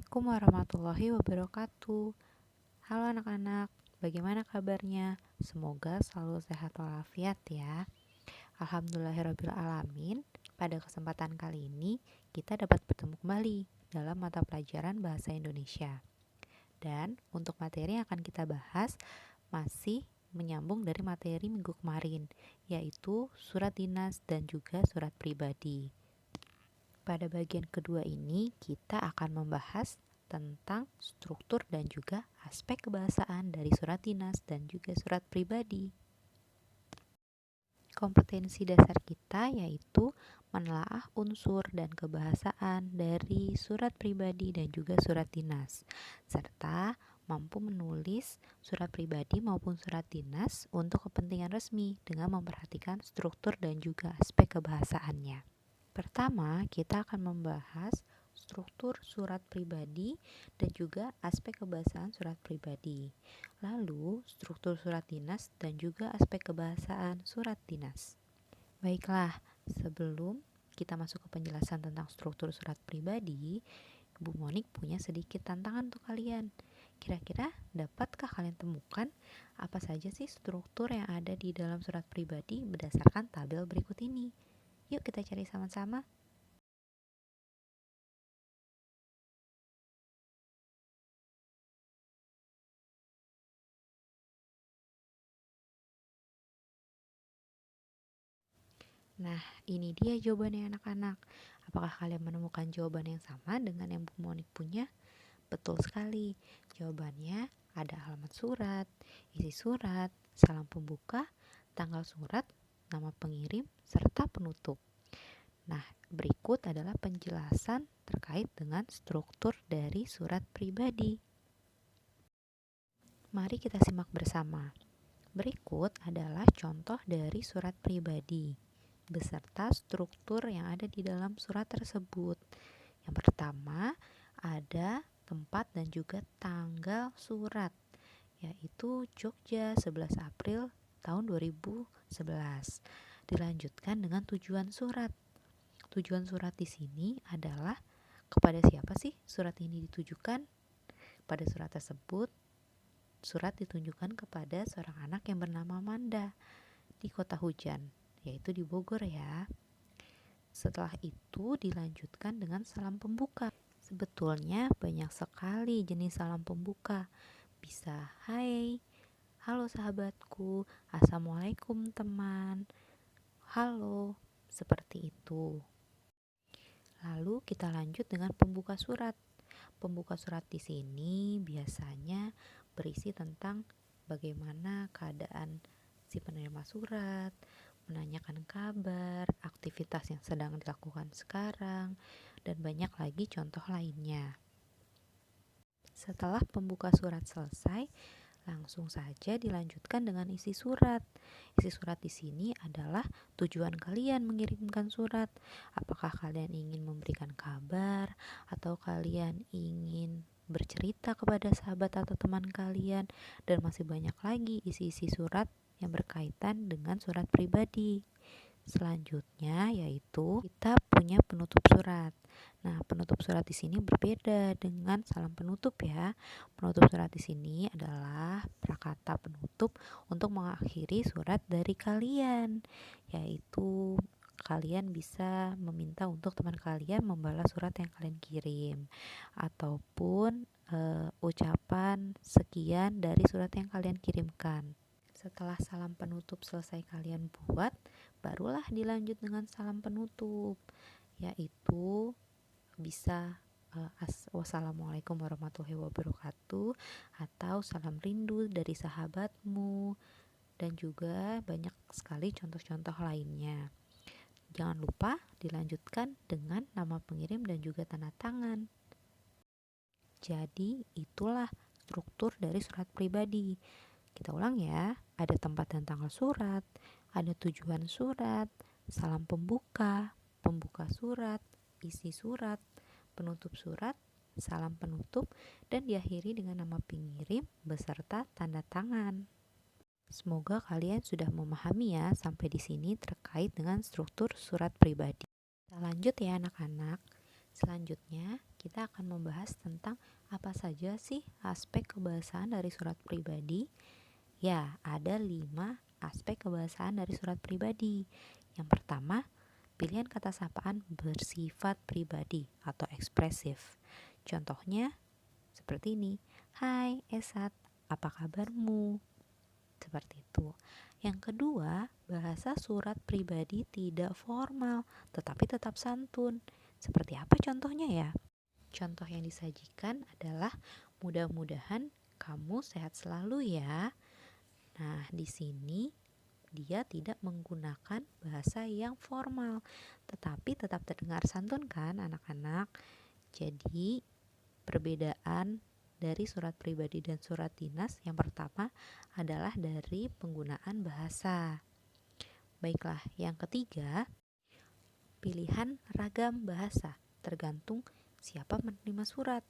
Assalamualaikum warahmatullahi wabarakatuh. Halo anak-anak, bagaimana kabarnya? Semoga selalu sehat walafiat ya. Alhamdulillahirrabbilalamin. Pada kesempatan kali ini kita dapat bertemu kembali dalam mata pelajaran Bahasa Indonesia. Dan untuk materi yang akan kita bahas masih menyambung dari materi minggu kemarin, yaitu surat dinas dan juga surat pribadi. Pada bagian kedua ini kita akan membahas tentang struktur dan juga aspek kebahasaan dari surat dinas dan juga surat pribadi. Kompetensi dasar kita yaitu menelaah unsur dan kebahasaan dari surat pribadi dan juga surat dinas, serta mampu menulis surat pribadi maupun surat dinas untuk kepentingan resmi dengan memperhatikan struktur dan juga aspek kebahasaannya. Pertama, kita akan membahas struktur surat pribadi dan juga aspek kebahasaan surat pribadi. Lalu, struktur surat dinas dan juga aspek kebahasaan surat dinas. Baiklah, sebelum kita masuk ke penjelasan tentang struktur surat pribadi, Bu Monik punya sedikit tantangan untuk kalian. Kira-kira dapatkah kalian temukan apa saja sih struktur yang ada di dalam surat pribadi berdasarkan tabel berikut ini? Yuk kita cari sama-sama. Nah, ini dia jawabannya anak-anak. Apakah kalian menemukan jawaban yang sama dengan yang Bu Monik punya? Betul sekali. Jawabannya ada alamat surat, isi surat, salam pembuka, tanggal surat, nama pengirim, serta penutup. Nah, berikut adalah penjelasan terkait dengan struktur dari surat pribadi. Mari kita simak bersama. Berikut adalah contoh dari surat pribadi beserta struktur yang ada di dalam surat tersebut. Yang pertama, ada tempat dan juga tanggal surat, yaitu Jogja 11 April tahun 2011. Dilanjutkan dengan tujuan surat. Tujuan surat di sini adalah kepada siapa sih surat ini ditujukan? Pada surat tersebut, surat ditunjukkan kepada seorang anak yang bernama Manda di kota hujan, yaitu di Bogor ya. Setelah itu dilanjutkan dengan salam pembuka. Sebetulnya banyak sekali jenis salam pembuka. Bisa hai, halo sahabatku, assalamualaikum teman, halo, seperti itu. Lalu kita lanjut dengan pembuka surat. Pembuka surat di sini biasanya berisi tentang bagaimana keadaan si penerima surat, menanyakan kabar, aktivitas yang sedang dilakukan sekarang, dan banyak lagi contoh lainnya. Setelah pembuka surat selesai, langsung saja dilanjutkan dengan isi surat. Isi surat di sini adalah tujuan kalian mengirimkan surat. Apakah kalian ingin memberikan kabar atau kalian ingin bercerita kepada sahabat atau teman kalian, dan masih banyak lagi isi-isi surat yang berkaitan dengan surat pribadi. Selanjutnya yaitu kita punya penutup surat. Nah, penutup surat di sini berbeda dengan salam penutup ya. Penutup surat di sini adalah prakata penutup untuk mengakhiri surat dari kalian, yaitu kalian bisa meminta untuk teman kalian membalas surat yang kalian kirim, ataupun ucapan sekian dari surat yang kalian kirimkan. Setelah salam penutup selesai kalian buat, barulah dilanjut dengan salam penutup, yaitu bisa wassalamualaikum warahmatullahi wabarakatuh, atau salam rindu dari sahabatmu, dan juga banyak sekali contoh-contoh lainnya. Jangan lupa dilanjutkan dengan nama pengirim dan juga tanda tangan. Jadi itulah struktur dari surat pribadi. Kita ulang ya, ada tempat dan tanggal surat, ada tujuan surat, salam pembuka, pembuka surat, isi surat, penutup surat, salam penutup, dan diakhiri dengan nama pengirim beserta tanda tangan. Semoga kalian sudah memahami ya sampai di sini terkait dengan struktur surat pribadi. Kita lanjut ya anak-anak. Selanjutnya kita akan membahas tentang apa saja sih aspek kebahasaan dari surat pribadi. Ya, ada 5 aspek kebahasaan dari surat pribadi. Yang pertama, pilihan kata sapaan bersifat pribadi atau ekspresif. Contohnya seperti ini. Hai Esat, apa kabarmu? Seperti itu. Yang kedua, bahasa surat pribadi tidak formal, tetapi tetap santun. Seperti apa contohnya ya? Contoh yang disajikan adalah mudah-mudahan kamu sehat selalu ya. Nah, di sini dia tidak menggunakan bahasa yang formal, tetapi tetap terdengar santun kan anak-anak? Jadi, perbedaan dari surat pribadi dan surat dinas yang pertama adalah dari penggunaan bahasa. Baiklah, yang ketiga, pilihan ragam bahasa tergantung siapa menerima surat.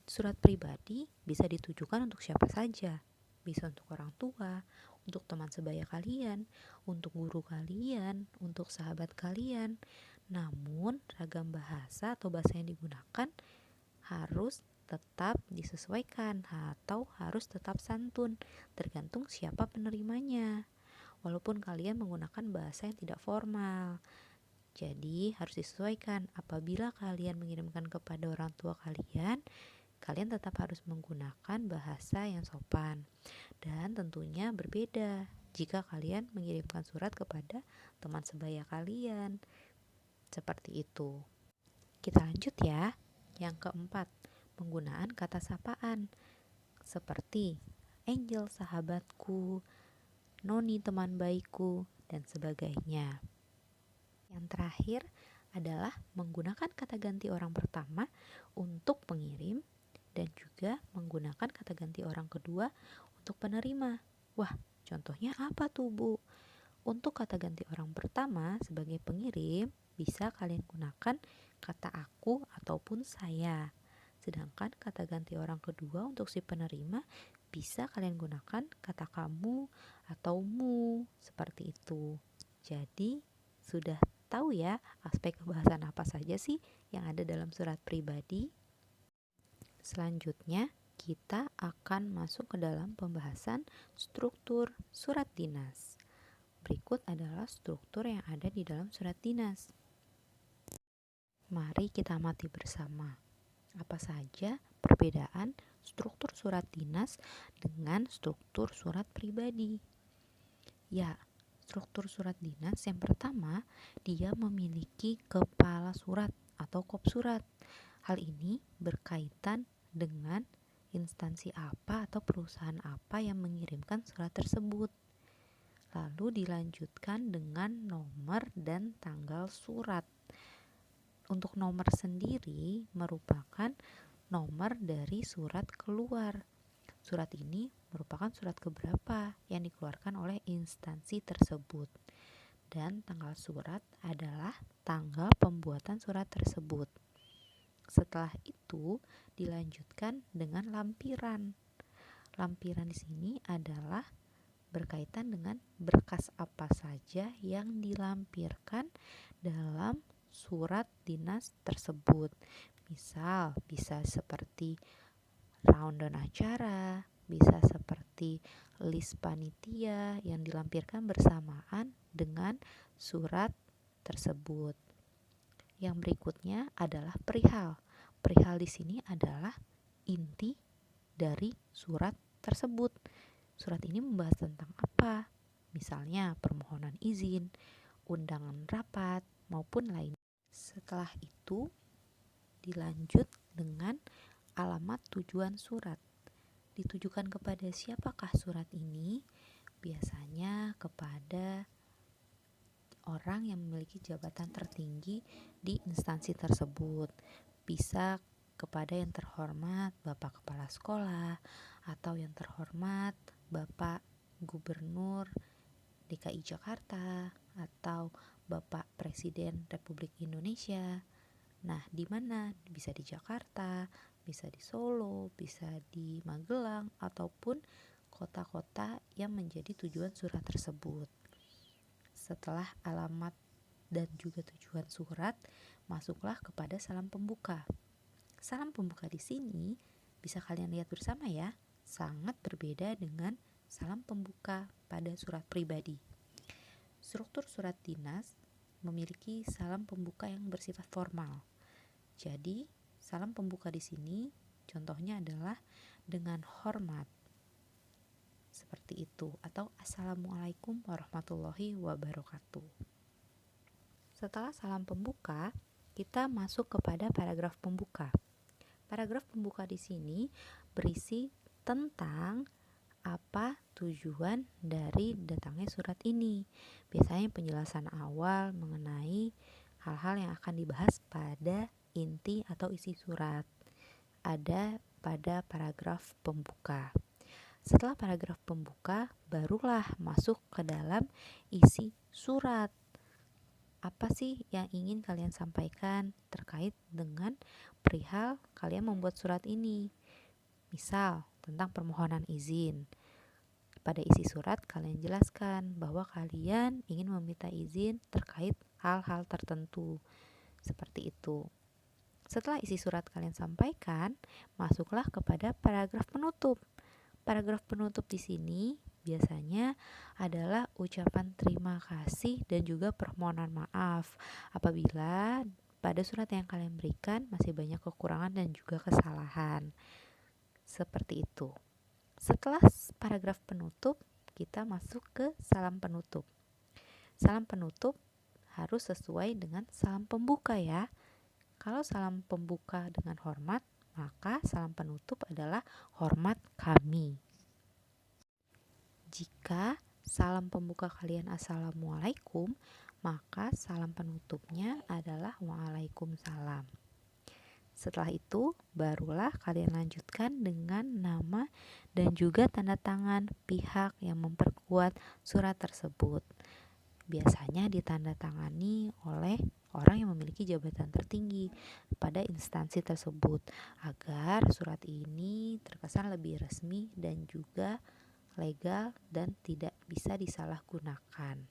Surat pribadi bisa ditujukan untuk siapa saja. Bisa untuk orang tua, untuk teman sebaya kalian, untuk guru kalian, untuk sahabat kalian. Namun, ragam bahasa atau bahasa yang digunakan harus tetap disesuaikan atau harus tetap santun, tergantung siapa penerimanya. Walaupun kalian menggunakan bahasa yang tidak formal, jadi harus disesuaikan. Apabila kalian mengirimkan kepada orang tua kalian, kalian tetap harus menggunakan bahasa yang sopan. Dan tentunya berbeda jika kalian mengirimkan surat kepada teman sebaya kalian. Seperti itu. Kita lanjut ya. Yang keempat, penggunaan kata sapaan seperti Angel sahabatku, Noni teman baikku, dan sebagainya. Yang terakhir adalah menggunakan kata ganti orang pertama untuk pengirim dan juga menggunakan kata ganti orang kedua untuk penerima. Wah, contohnya apa tuh, Bu? Untuk kata ganti orang pertama sebagai pengirim bisa kalian gunakan kata aku ataupun saya. Sedangkan kata ganti orang kedua untuk si penerima bisa kalian gunakan kata kamu atau mu, seperti itu. Jadi sudah tahu ya aspek kebahasan apa saja sih yang ada dalam surat pribadi. Selanjutnya kita akan masuk ke dalam pembahasan struktur surat dinas. Berikut adalah struktur yang ada di dalam surat dinas. Mari kita amati bersama. Apa saja perbedaan struktur surat dinas dengan struktur surat pribadi? Ya, struktur surat dinas yang pertama, dia memiliki kepala surat atau kop surat. Hal ini berkaitan dengan instansi apa atau perusahaan apa yang mengirimkan surat tersebut. Lalu dilanjutkan dengan nomor dan tanggal surat. Untuk nomor sendiri merupakan nomor dari surat keluar. Surat ini merupakan surat keberapa yang dikeluarkan oleh instansi tersebut. Dan tanggal surat adalah tanggal pembuatan surat tersebut. Setelah itu dilanjutkan dengan lampiran. Lampiran di sini adalah berkaitan dengan berkas apa saja yang dilampirkan dalam surat dinas tersebut. Misal, bisa seperti rundown acara, bisa seperti list panitia yang dilampirkan bersamaan dengan surat tersebut. Yang berikutnya adalah perihal. Perihal di sini adalah inti dari surat tersebut. Surat ini membahas tentang apa? Misalnya permohonan izin, undangan rapat, maupun lain. Setelah itu dilanjut dengan alamat tujuan surat. Ditujukan kepada siapakah surat ini? Biasanya kepada orang yang memiliki jabatan tertinggi di instansi tersebut. Bisa kepada yang terhormat Bapak Kepala Sekolah atau yang terhormat Bapak Gubernur DKI Jakarta atau Bapak Presiden Republik Indonesia. Nah, di mana? Bisa di Jakarta, bisa di Solo, bisa di Magelang, ataupun kota-kota yang menjadi tujuan surat tersebut. Setelah alamat dan juga tujuan surat, masuklah kepada salam pembuka. Salam pembuka di sini bisa kalian lihat bersama ya, sangat berbeda dengan salam pembuka pada surat pribadi. Struktur surat dinas memiliki salam pembuka yang bersifat formal. Jadi, salam pembuka di sini contohnya adalah dengan hormat. Seperti itu, atau Assalamualaikum warahmatullahi wabarakatuh. Setelah salam pembuka, kita masuk kepada paragraf pembuka. Paragraf pembuka di sini berisi tentang apa tujuan dari datangnya surat ini. Biasanya penjelasan awal mengenai hal-hal yang akan dibahas pada inti atau isi surat ada pada paragraf pembuka. Setelah paragraf pembuka, barulah masuk ke dalam isi surat. Apa sih yang ingin kalian sampaikan terkait dengan perihal kalian membuat surat ini? Misal, tentang permohonan izin. Pada isi surat kalian jelaskan bahwa kalian ingin meminta izin terkait hal-hal tertentu. Seperti itu. Setelah isi surat kalian sampaikan, masuklah kepada paragraf penutup. Paragraf penutup di sini biasanya adalah ucapan terima kasih dan juga permohonan maaf apabila pada surat yang kalian berikan masih banyak kekurangan dan juga kesalahan. Seperti itu. Setelah paragraf penutup, kita masuk ke salam penutup. Salam penutup harus sesuai dengan salam pembuka ya. Kalau salam pembuka dengan hormat, maka salam penutup adalah hormat kami. Jika salam pembuka kalian Assalamualaikum, maka salam penutupnya adalah Waalaikumsalam. Setelah itu, barulah kalian lanjutkan dengan nama dan juga tanda tangan pihak yang memperkuat surat tersebut. Biasanya ditandatangani oleh orang yang memiliki jabatan tertinggi pada instansi tersebut agar surat ini terkesan lebih resmi dan juga legal dan tidak bisa disalahgunakan.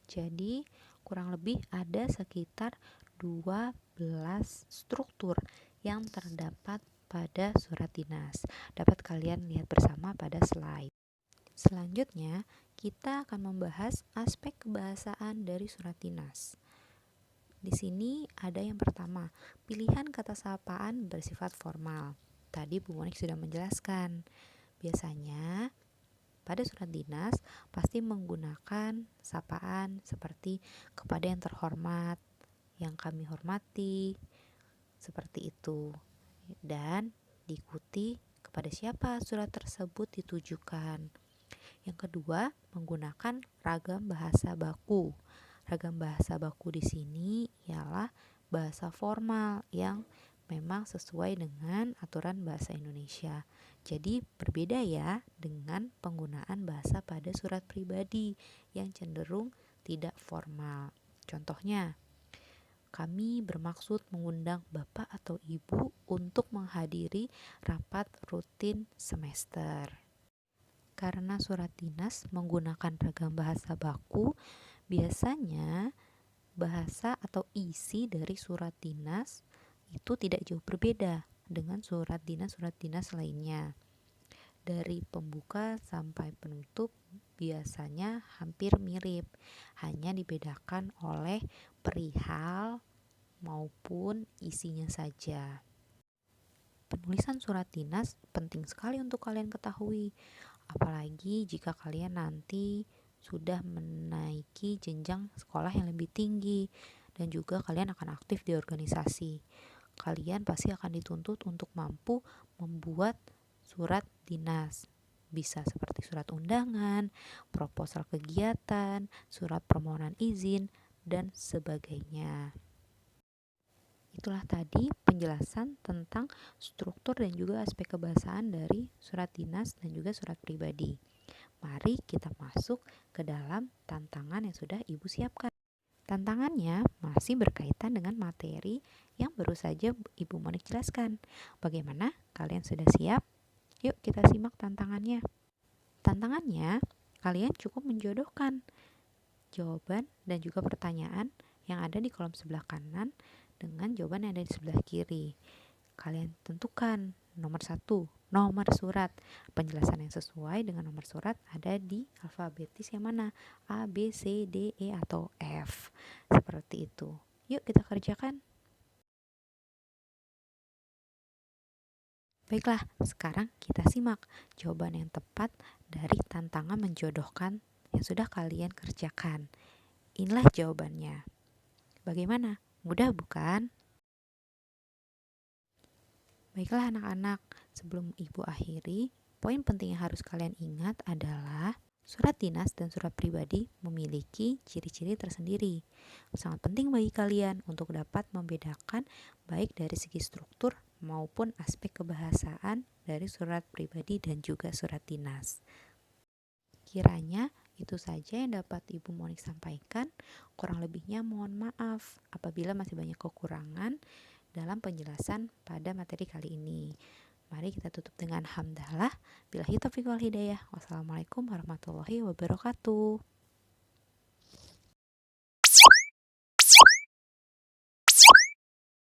Jadi, kurang lebih ada sekitar 12 struktur yang terdapat pada surat dinas. Dapat kalian lihat bersama pada slide. Selanjutnya, kita akan membahas aspek kebahasaan dari surat dinas. Di sini ada yang pertama, pilihan kata sapaan bersifat formal. Tadi Bu Monik sudah menjelaskan. Biasanya pada surat dinas pasti menggunakan sapaan seperti kepada yang terhormat, yang kami hormati, seperti itu. Dan diikuti kepada siapa surat tersebut ditujukan. Yang kedua, menggunakan ragam bahasa baku. Ragam bahasa baku di sini ialah bahasa formal yang memang sesuai dengan aturan bahasa Indonesia. Jadi berbeda ya dengan penggunaan bahasa pada surat pribadi yang cenderung tidak formal. Contohnya, kami bermaksud mengundang Bapak atau Ibu untuk menghadiri rapat rutin semester. Karena surat dinas menggunakan ragam bahasa baku, biasanya bahasa atau isi dari surat dinas itu tidak jauh berbeda dengan surat dinas lainnya. Dari pembuka sampai penutup biasanya hampir mirip, hanya dibedakan oleh perihal maupun isinya saja. Penulisan surat dinas penting sekali untuk kalian ketahui. Apalagi jika kalian nanti sudah menaiki jenjang sekolah yang lebih tinggi dan juga kalian akan aktif di organisasi. Kalian pasti akan dituntut untuk mampu membuat surat dinas. Bisa seperti surat undangan, proposal kegiatan, surat permohonan izin, dan sebagainya. Itulah tadi penjelasan tentang struktur dan juga aspek kebahasaan dari surat dinas dan juga surat pribadi. Mari kita masuk ke dalam tantangan yang sudah Ibu siapkan. Tantangannya masih berkaitan dengan materi yang baru saja Ibu Monik jelaskan. Bagaimana? Kalian sudah siap? Yuk kita simak tantangannya. Tantangannya, kalian cukup menjodohkan jawaban dan juga pertanyaan yang ada di kolom sebelah kanan dengan jawaban yang ada di sebelah kiri. Kalian tentukan nomor 1, nomor surat. Penjelasan yang sesuai dengan nomor surat ada di alfabetis yang mana? A, B, C, D, E, atau F. Seperti itu. Yuk kita kerjakan. Baiklah, sekarang kita simak jawaban yang tepat dari tantangan menjodohkan yang sudah kalian kerjakan. Inilah jawabannya. Bagaimana? Mudah bukan? Baiklah anak-anak, sebelum ibu akhiri, poin penting yang harus kalian ingat adalah surat dinas dan surat pribadi memiliki ciri-ciri tersendiri. Sangat penting bagi kalian untuk dapat membedakan baik dari segi struktur maupun aspek kebahasaan dari surat pribadi dan juga surat dinas. Kiranya itu saja yang dapat Ibu Monik sampaikan. Kurang lebihnya mohon maaf apabila masih banyak kekurangan dalam penjelasan pada materi kali ini. Mari kita tutup dengan hamdalah. Billahi taufiq wal hidayah. Wassalamualaikum warahmatullahi wabarakatuh.